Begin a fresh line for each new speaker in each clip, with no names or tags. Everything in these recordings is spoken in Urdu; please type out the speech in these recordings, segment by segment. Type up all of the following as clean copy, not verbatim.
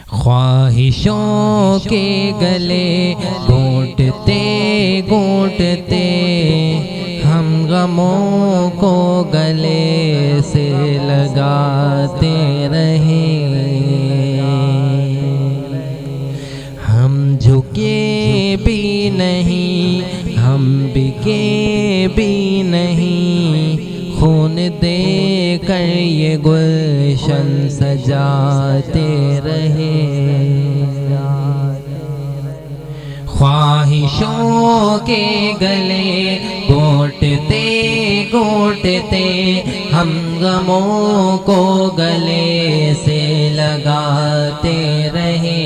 خواہشوں کے گلے گھونٹتے گھونٹتے ہم غموں کو گلے سے لگاتے رہے، ہم جھکے بھی نہیں، ہم بکے بھی نہیں، خون دے کر یہ گلشن سجاتے رہے۔ خواہشوں کے گلے گھونٹتے گھونٹتے ہم غموں کو گلے سے لگاتے رہے،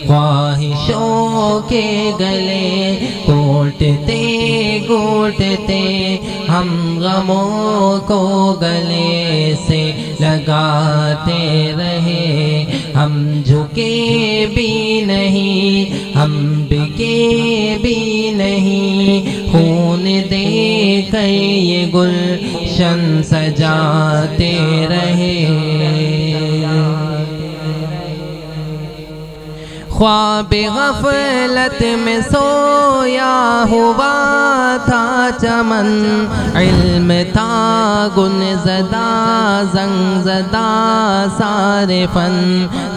خواہشوں کے گلے گھونٹتے گھونٹتے ہم غموں کو گلے سے لگاتے رہے، ہم جھکے بھی نہیں، ہم بکے بھی نہیں، خون دے کر یہ گلشن سجاتے رہے۔ خواب غفلت میں سویا ہوا تھا چمن، علم تھا گن زدہ زنگ زدہ سارے فن،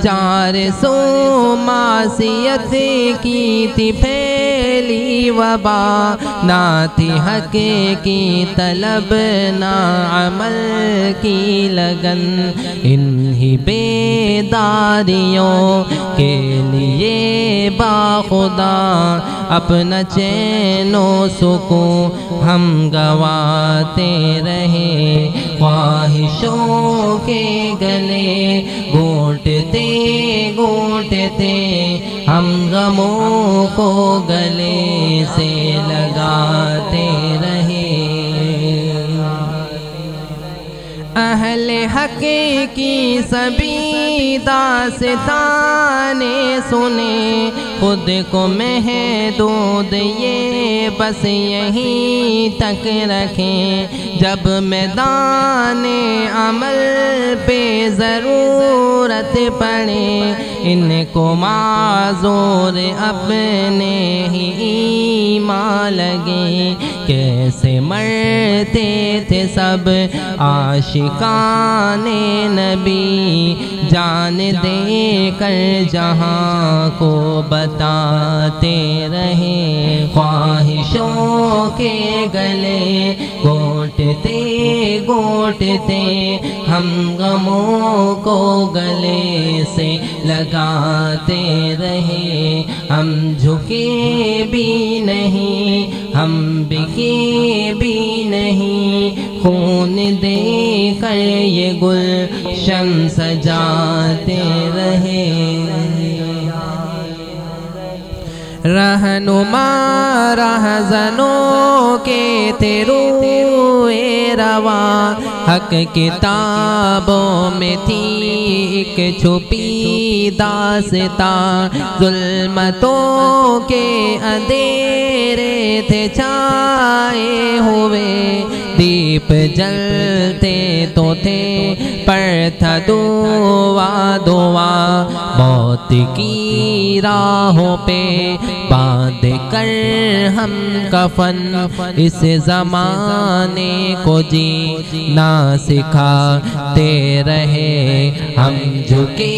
چار سو معصیت کی تھی پھیلی وبا، نہ تھی حق کی طلب نہ عمل کی لگن، انہی بیداریوں کے لیے باخدا اپنا چین و سکون ہم گواتے رہے، خواہشوں کے گلے گھونٹتے گھونٹتے ہم غموں کو گلے سے لگاتے رہے۔ اہل حق کی سبھی داستانیں سنے، خود کو محدود یہ بس یہیں تک رکھیں، جب میدان عمل پہ ضرورت پڑے ان کو معذور اپنے ہی ایمان لگے، کیسے مرتے تھے سب عاشقان نبی، جان دے کر جہاں کو بتاتے رہے، خواہشوں کے گلے گھونٹتے گھونٹتے ہم غموں کو گلے سے لگاتے رہے، ہم جھکے بھی نہیں، ہم بکے بھی نہیں، خون دے کر یہ گلشن سجاتے رہے۔ رہنما رہزنوں کے تھے روئے رواں، حق کتابوں میں تھی ایک چھپی داستاں، ظلمتوں کے اندھیرے تھے چھائے ہوئے، دیپ جلتے تو تھے پر تھا دعا دعا، موت کی راہوں پہ باندھ کر ہم کفن، اس زمانے کو جینا سکھاتے رہے، ہم جھکے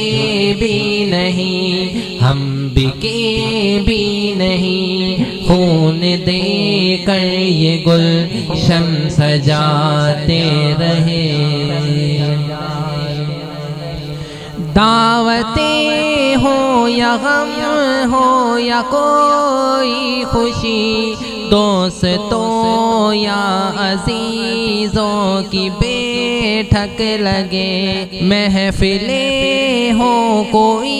بھی نہیں، ہم بکے بھی نہیں، خون دے کر یہ گلشن سجاتے رہے۔ دعوتیں ہو یا غم ہو یا کوئی خوشی، دوستوں یا عزیزوں کی بیٹھک لگے، محفل ہو کوئی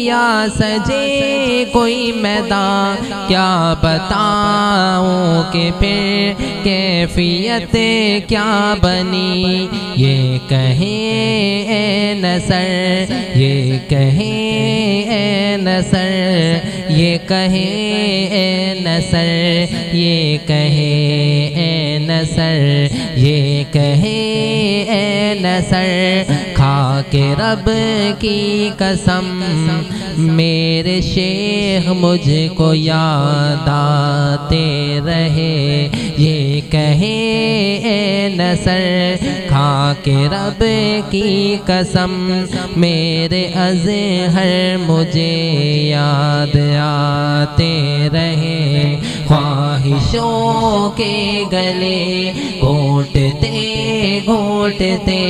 یا سجے کوئی میدان، کیا بتاؤں کہ پھر کیفیت کیا بنی، یہ کہیں اے نثر، یہ کہیں اے نثر، یہ کہیں اے نثر، یہ کہیں اے نثر، یہ کہیں اے نثر، کھا کے رب کی قسم میرے شیخ مجھ کو یاد آتے رہے، یہ کہیں اے نثر، کھا کے رب کی قسم میرے اظہر مجھے یاد آتے رہے، خواہشوں کے گلے گھونٹتے گھونٹتے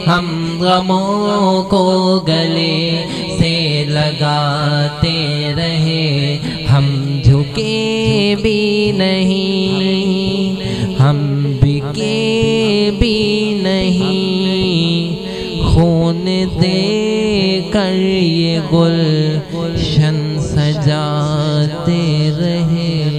ہم غموں کو گلے سے لگاتے رہے، ہم جھکے بھی نہیں، ہم بکے بھی نہیں، خون دے کر یہ گلشن سجاتے رہے۔